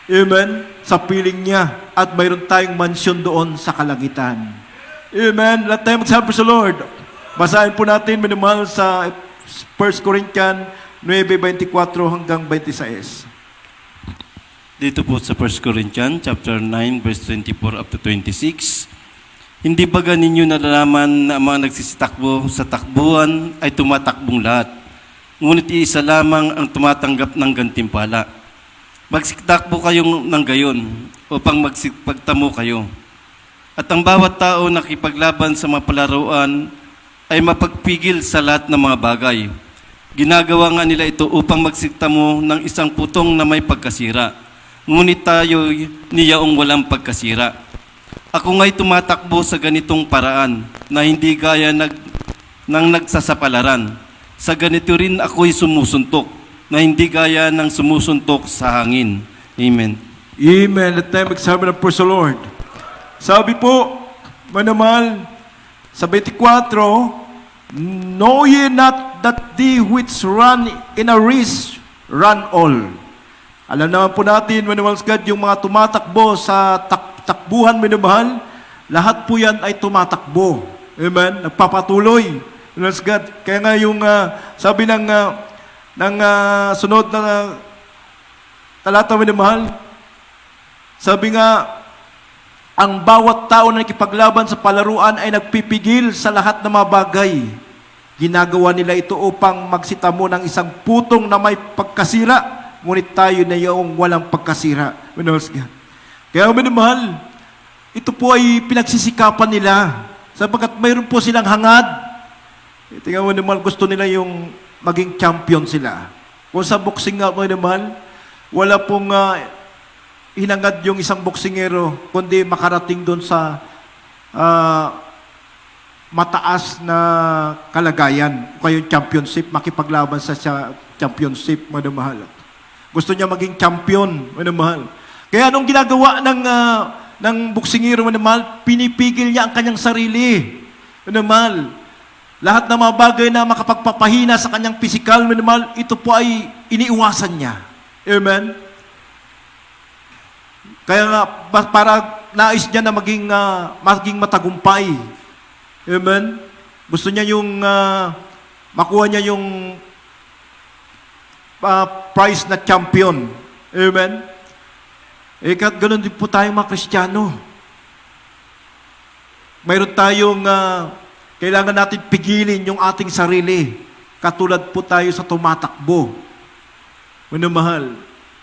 Amen? Sa piling niya, at mayroon tayong mansyon doon sa kalangitan. Amen. Lahat tayo magsabi sa Lord. Basahin po natin, minamahal, sa 1 Corinthians 9:24 hanggang 26. Dito po sa 1 Corinthians chapter 9 verse 24 up to 26. Hindi ba ninyo nalalaman na ang mga nagsisitakbo sa takbuhan ay tumatakbong lahat? Ngunit iisa lamang ang tumatanggap ng gantimpala. Magsitakbo kayong ng gayon upang magsipagtamo kayo. At ang bawat tao na nakipaglaban sa mga palaruan ay mapagpigil sa lahat ng mga bagay. Ginagawa nga nila ito upang magsiktamo ng isang putong na may pagkasira. Ngunit tayo niyaong walang pagkasira. Ako nga'y tumatakbo sa ganitong paraan na hindi gaya ng nagsasapalaran. Sa ganito rin ako'y sumusuntok na hindi gaya ng sumusuntok sa hangin. Amen. Amen. Let tayo magsabi ng praise the Lord. Sabi po, manamahal, sa 24, know ye not that they which run in a race run all. Alam naman po natin, manamahal God, yung mga tumatakbo sa takbuhan, manamahal, lahat po yan ay tumatakbo. Amen? Nagpapatuloy. Manamahal God. Kaya nga yung sabi ng sunod na talata, manamahal, sabi nga, ang bawat tao na nakipaglaban sa palaruan ay nagpipigil sa lahat ng mga bagay. Ginagawa nila ito upang magsitamo ng isang putong na may pagkasira, ngunit tayo na yung walang pagkasira. Kaya minamahal, ito po ay pinagsisikapan nila sapagkat mayroon po silang hangad. Tingnan mo naman, gusto nila yung maging champion sila. Kung sa boxing nga, minamahal, wala pong hinangad yung isang boksingero, kundi makarating doon sa mataas na kalagayan. O kayong championship, makipaglaban sa championship, manamahal. Gusto niya maging champion, manamahal. Kaya anong ginagawa ng boksingero, manamahal, pinipigil niya ang kanyang sarili. Manamahal, lahat ng mga bagay na makapagpapahina sa kanyang pisikal, manamahal, ito po ay iniiwasan niya. Amen? Kaya nga, para nais niya na maging matagumpay. Amen? Gusto niya yung makuha niya yung prize na champion. Amen? Ganun din po tayong mga Kristiyano. Mayroon tayong kailangan natin pigilin yung ating sarili. Katulad po tayo sa tumatakbo. Minamahal.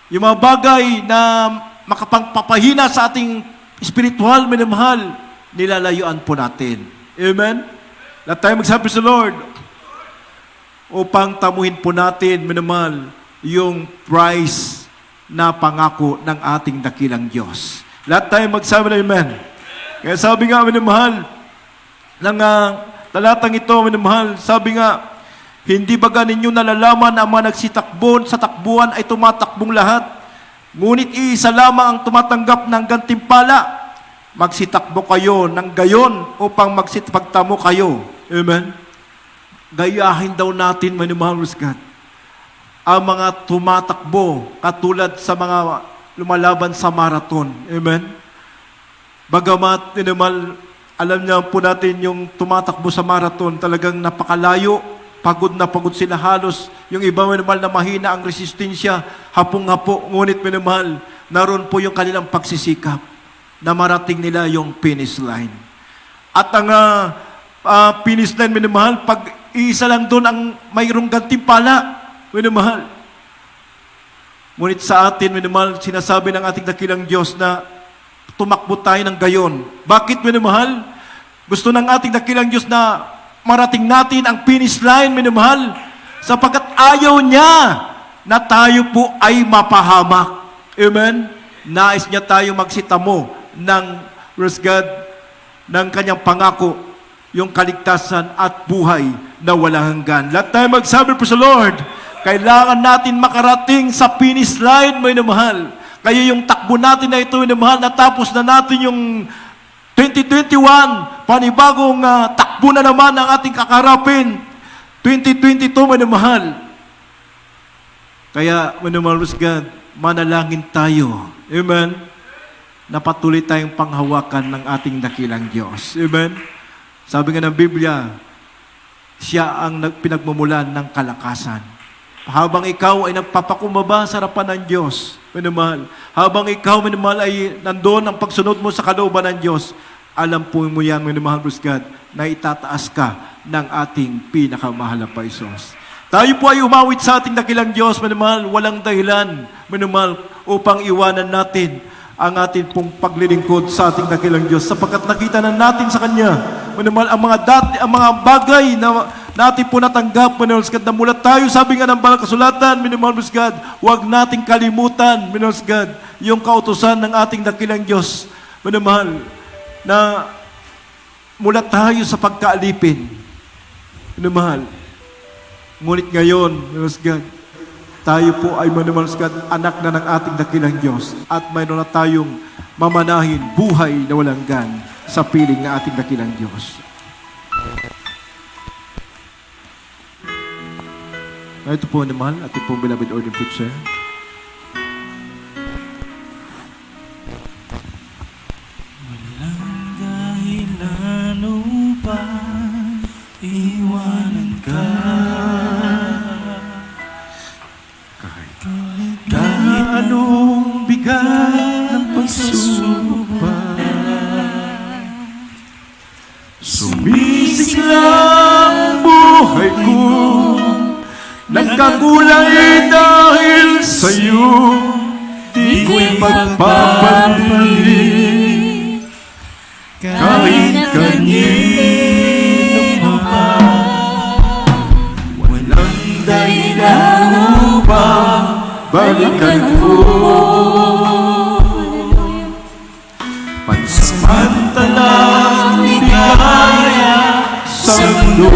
Yung mga bagay na makapagpapahina sa ating spiritual, minamahal, nilalayuan po natin. Amen? Lahat tayo magsabi sa Lord upang tamuhin po natin, minamahal, yung prize na pangako ng ating dakilang Diyos. Lahat tayo magsabi na amen. Kaya sabi nga, minamahal, ng talatang ito, minamahal, sabi nga, hindi baga ninyo nalalaman ang mga nagsitakbo sa takbuhan ay tumatakbong lahat. Ngunit iisa lamang ang tumatanggap ng gantimpala. Magsitakbo kayo ng gayon upang magsipagtamo kayo. Amen? Gayahin daw natin, minamahal God, ang mga tumatakbo katulad sa mga lumalaban sa marathon. Amen? Bagamat, minamahal, alam niya po natin yung tumatakbo sa marathon, talagang napakalayo, pagod na pagod sila halos. Yung iba, minamahal, na mahina ang resistensya, hapong-hapo, ngunit minamahal, naroon po yung kanilang pagsisikap na marating nila yung finish line. At ang finish line, minamahal, pag iisa lang doon ang mayroong gantimpala, minamahal. Ngunit sa atin, minamahal, sinasabi ng ating dakilang Diyos na tumakbo tayo ng gayon. Bakit, minamahal? Gusto ng ating dakilang Diyos na marating natin ang finish line, minamahal, sapagkat ayaw niya na tayo po ay mapahamak. Amen? Nais niya tayo magsitamo ng, praise God, ng kanyang pangako, yung kaligtasan at buhay na walang hanggan. Lahat tayo magsabi po sa Lord, kailangan natin makarating sa finish line, minamahal. Kaya yung takbo natin na ito, minamahal, natapos na natin yung 2021, panibagong takbo na naman ang ating kakarapin. 2022, minamahal. Kaya, minamahal, God, manalangin tayo. Amen? Na patuloy tayong panghawakan ng ating dakilang Diyos. Amen? Sabi nga ng Biblia, siya ang pinagmumulan ng kalakasan. Habang ikaw ay nagpapakumbaba sa harapan ng Diyos, minamahal, habang ikaw, minamahal, ay nandoon ang pagsunod mo sa kalooban ng Diyos, alam po mo yan, minamahal, God, na itataas ka ng ating pinakamahal na Paisos. Tayo po ay umawit sa ating dakilang Diyos, minamahal, walang dahilan, minamahal, upang iwanan natin ang ating pong paglilingkod sa ating dakilang Diyos, sapagkat nakita na natin sa Kanya, minamahal, ang mga bagay na natin po natanggap, minamahal God, na mula tayo, sabi nga ng Banal Kasulatan, minamahal God, huwag nating kalimutan, minamahal God, yung kautusan ng ating dakilang Diyos, minamahal, na mula tayo sa pagkaalipin, minamahal, ngunit ngayon, minamahal God, tayo po ay, minamahal God, anak na ng ating dakilang Diyos, at mayroon na tayong mamanahin buhay na walang hanggan sa piling na ating dakilang Diyos. Ito po naman, ating pong beloved ordained preacher. Walang dahilan upang iwanan ka. Kahit anong bigat ng pagsusupa, Sumisigla ang buhay ko, nagkakulay dahil sa'yo, di ko'y magpapabalik kahit kanino pa. Walang dahilan upang balikan ko. Pansamantalang ligaya sa mundo,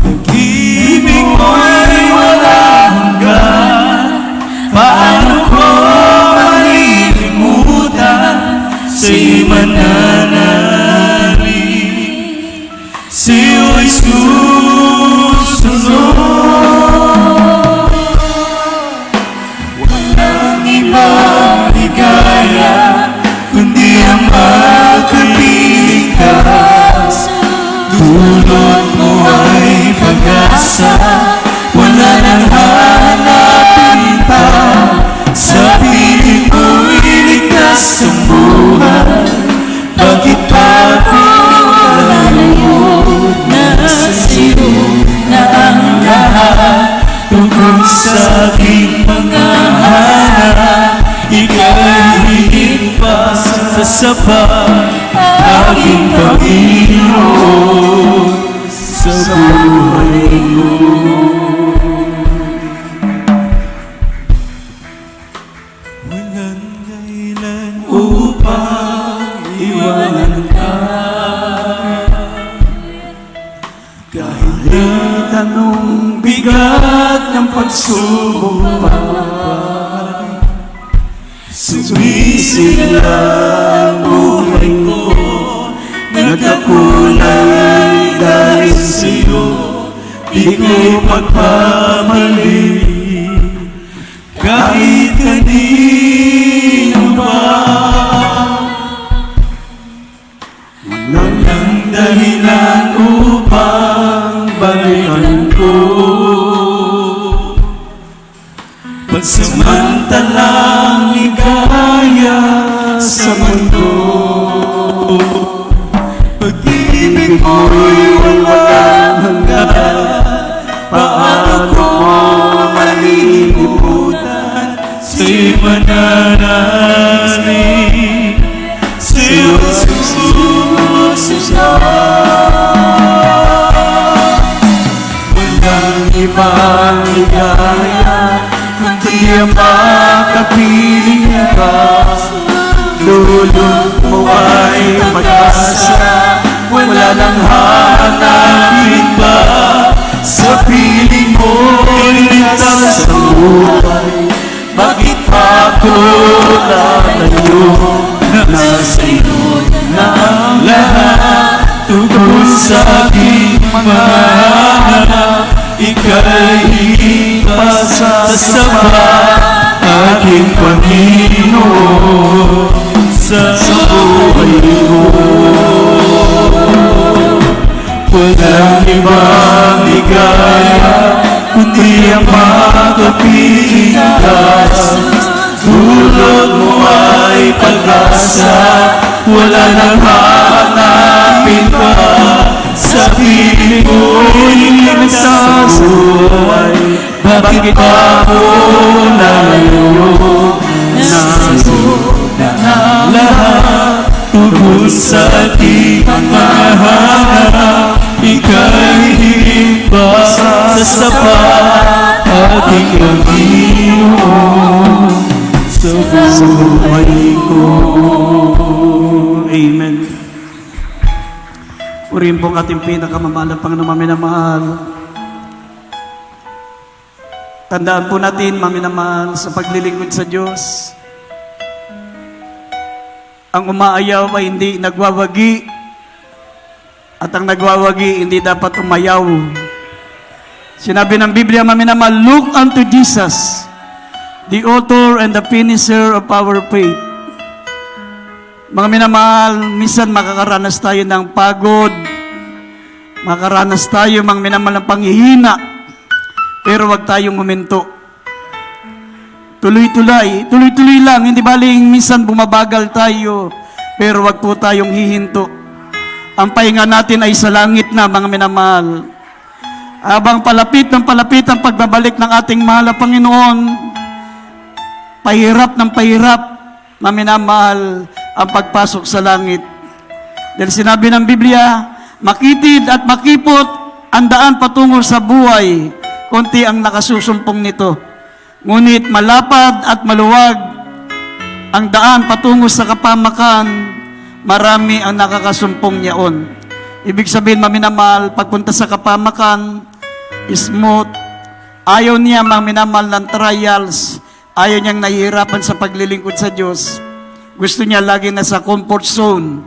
pag-ibig mo'y walang hanggan. Paano ko malilimutan sa'yo'y mananari, sa'yo'y susunod. Walang ibang ligaya kundi ang magkaibigan. dulot mo ay pag-asa, wala nang hahanapin pa. Sa piling mo'y ligtas ang buhay, bakit pa ako lalayo? Nasa iyo na ang lahat, tungkol sa aking mga hanap. Ika'y higit pa sa sapat, aking Panginoon sa buhay ko. Walang dahilan upang iwanan ka, kahit anong bigat ng pagsubok pa. Sumisila ang buhay ko, nagkakulay dahil sa'yo, di ko pagpamali. Kahit kanino ba, walang dahilan upang balikan ko. Pagsamantalang ligaya sa mundo, pag-ibig mo'y walang hanggan. Paano ko malilimutan sa'yo'y mananalig, sa'yo'y susunod. Walang ibang ligaya kundi ang makapiling ka. Dulot mo ay pag-asa, wala nang hanapin pa. Sa piling mo'y ligtas ang buhay, bakit pa ako lalayo? Nasa iyo na ang lahat, tungkol sa aking mga hanap. Ika'y higit pa sa sapat, aking Panginoon sa buhay ko. Walang ibang ligaya kundi ang makapiling ka. Dulot mo ay pag-asa, wala nang hahanapin pa. Sa piling mo'y ligtas ang buhay, bakit pa ako lalayo? Nasa iyo na ang lahat, tungkol sa ating mga hanap. Ika'y higit pa sa sapat, aking Panginoon sa buhay ko. Amen. Purihin po ang ating pinakamamahal na Panginoon, maminamahal. Tandaan po natin, maminamahal, sa paglilingkod sa Diyos, ang umaayaw ay hindi nagwawagi, at ang nagwawagi hindi dapat umayaw. Sinabi ng Biblia, maminamahal, look unto Jesus, the author and the finisher of our faith. Mga minamahal, minsan makakaranas tayo ng pagod, makakaranas tayo mga minamahal ng panghihina, pero wag tayong huminto. Tuloy-tuloy lang, hindi baling minsan bumabagal tayo, pero wag po tayong hihinto. Ang pahinga natin ay sa langit na, mga minamahal. Habang palapit ng palapit ang pagbabalik ng ating mahal na Panginoon, pahirap ng pahirap, mga minamahal, ang pagpasok sa langit. Dahil sinabi ng Biblia, makitid at makipot ang daan patungo sa buhay, konti ang nakasusumpong nito. Ngunit malapad at maluwag ang daan patungo sa kapamakan, marami ang nakakasumpong niyaon. Ibig sabihin, maminamahal, pagpunta sa kapamakan, smooth, ayaw niya maminamahal ng trials, ayaw niyang nahihirapan sa paglilingkod sa Diyos. Gusto niya lagi nasa comfort zone.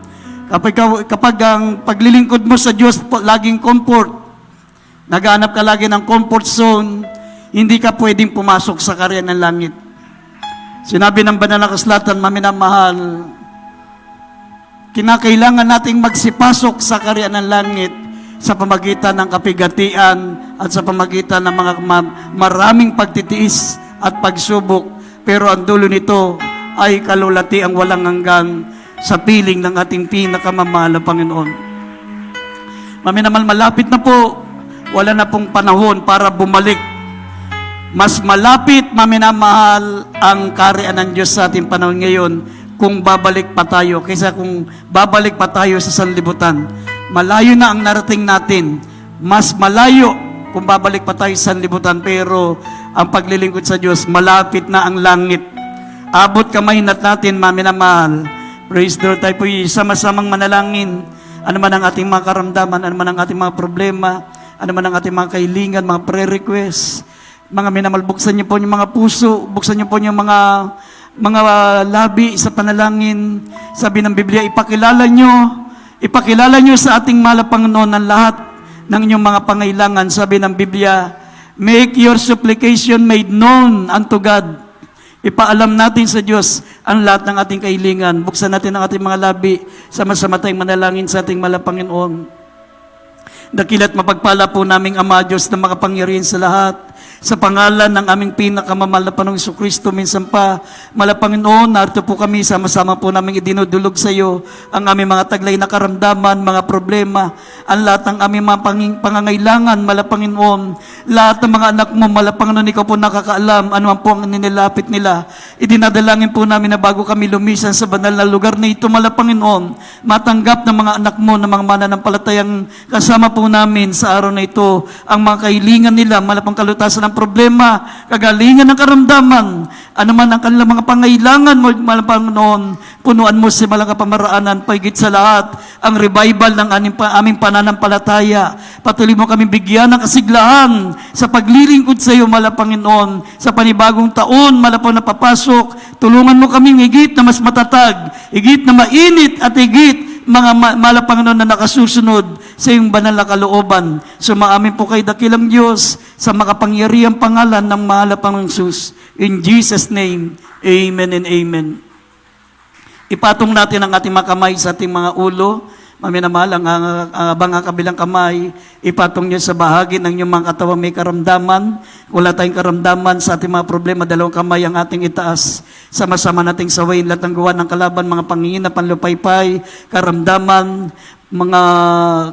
Kapag ang paglilingkod mo sa Diyos, laging comfort, naghahanap ka lagi ng comfort zone, hindi ka pwedeng pumasok sa karya ng langit. Sinabi ng banal na kasulatan, maminamahal, kinakailangan nating magsipasok sa karya ng langit sa pamagitan ng kapigatian at sa pamagitan ng mga maraming pagtitiis at pagsubok. Pero ang dulo nito ay kalulati ang walang hanggan sa piling ng ating pinakamamahal na Panginoon. Maminamal, malapit na po. Wala na pong panahon para bumalik. Mas malapit, maminamahal, ang kaharian ng Diyos sa ating panahon ngayon kung babalik pa tayo, kaysa kung babalik pa tayo sa sanlibutan. Malayo na ang narating natin. Mas malayo kung babalik pa tayo sa sanlibutan, pero ang paglilingkod sa Diyos, malapit na ang langit. Abot kamay natin, maminamahal. Praise the Lord. Tayo po sama-samang manalangin. Ano man ang ating mga karamdaman, ano man ang ating mga problema, ano man ang ating mga kahilingan, mga prayer requests. Mga minamal, buksan niyo po yung mga puso, buksan niyo po yung mga labi sa panalangin. Sabi ng Biblia, ipakilala niyo sa ating mahal na Panginoon ang lahat ng inyong mga pangailangan. Sabi ng Biblia, make your supplication made known unto God. Ipaalam natin sa Diyos ang lahat ng ating kahilingan. Buksan natin ang ating mga labi, sama-sama tayong manalangin sa ating mahal na Panginoon. Dakila't mapagpala po naming Ama Diyos na makapangyarihan sa lahat. Sa pangalan ng aming pinakamamahal na Panginoong Jesucristo, minsan pa, mahal na Panginoon, narito po kami, sama-sama po naming idinudulog sa iyo ang aming mga taglay na karamdaman, mga problema, ang lahat ng aming mga pangangailangan, mahal na Panginoon. Lahat ng mga anak mo, mahal na Panginoon, ikaw po nakakaalam, ano man po ang nilapit nila. Idinadalangin po namin na bago kami lumisan sa banal na lugar na ito, mahal na Panginoon, matanggap ng mga anak mo, ng mga mananampalatayang kasama po namin sa araw na ito, ang mga kahilingan nila, mahal na pangkalutasan ng problema, kagalingan ng karamdaman, ano man ang kanilang mga pangailangan mo, mahal na Panginoon, punuan mo si malang kapamaraanan, paigit sa lahat, ang revival ng aming pananampalataya. Patuloy mo kami bigyan ng kasiglahan sa paglilingkod sa iyo, mahal na Panginoon, sa panibagong taon, mahal na Panginoon, napapasok. Tulungan mo kami higit na mas matatag, higit na mainit at higit mga mahal na Panginoon na nakasusunod sa iyong banal na kalooban. Sumaamin po kay dakilang Diyos sa makapangyarihang pangalan ng mahal na Panginoong Jesus. In Jesus' name, amen and amen. Ipatong natin ang ating mga kamay sa ating mga ulo. Maminamahal, ang kabilang kamay, ipatong niyo sa bahagi ng inyong mga katawan may karamdaman. Wala tayong karamdaman sa ating mga problema, dalawang kamay ang ating itaas. Sama-sama nating sawayin lahat ng gawa ng kalaban, mga pangingina, panlupaypay, karamdaman, mga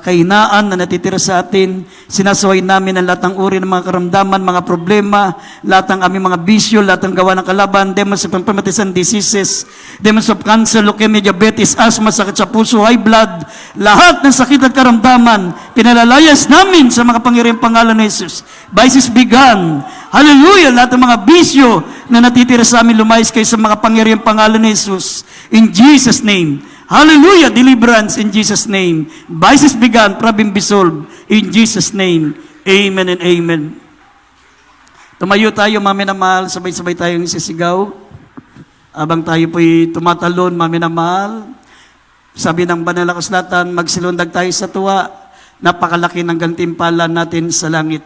kahinaan na natitira sa atin. Sinasaway namin ang lahat ng uri ng mga karamdaman, mga problema, lahat ng aming mga bisyo, lahat ng gawa ng kalaban, demons of infirmities and diseases, demons of cancer, leukemia, diabetes, asthma, sakit sa puso, high blood, lahat ng sakit at karamdaman, pinalalayas namin sa mga pangyarihang pangalan ni Jesus. Vices began. Hallelujah! Lahat ng mga bisyo na natitira sa amin, lumayas kayo sa mga pangyarihang pangalan ni Jesus. In Jesus' name. Hallelujah! Deliverance in Jesus' name. Vices began, problem dissolved. In Jesus' name. Amen and amen. Tumayo tayo, maminamahal, sabay-sabay tayong isisigaw. Abang tayo po'y tumatalon, maminamahal. Sabi ng banal na kasulatan, magsilundag tayo sa tuwa. Napakalaki ng gantimpala natin sa langit.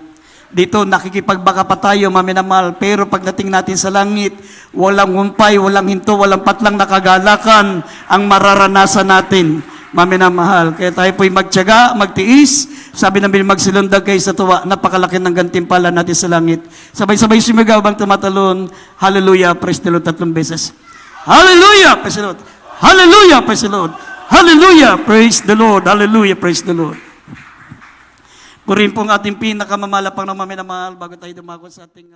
Dito, nakikipagbaka pa tayo, maminamahal, pero pagdating natin sa langit, walang humpay, walang hinto, walang patlang nakagalakan ang mararanasan natin, maminamahal. Kaya tayo po'y magtiyaga, magtiis, sabi ng Biblia, magsilundag kayo sa tuwa, napakalaki ng gantimpala natin sa langit. Sabay-sabay sumigaw bang tumatalon, hallelujah, praise the Lord, 3 beses. Hallelujah, praise the Lord. Hallelujah, praise the Lord. Hallelujah, praise the Lord. Hallelujah, praise the Lord. Purihin po ang ating pinakamamahal na Panginoon, maminamahal, bago tayo dumako sa ating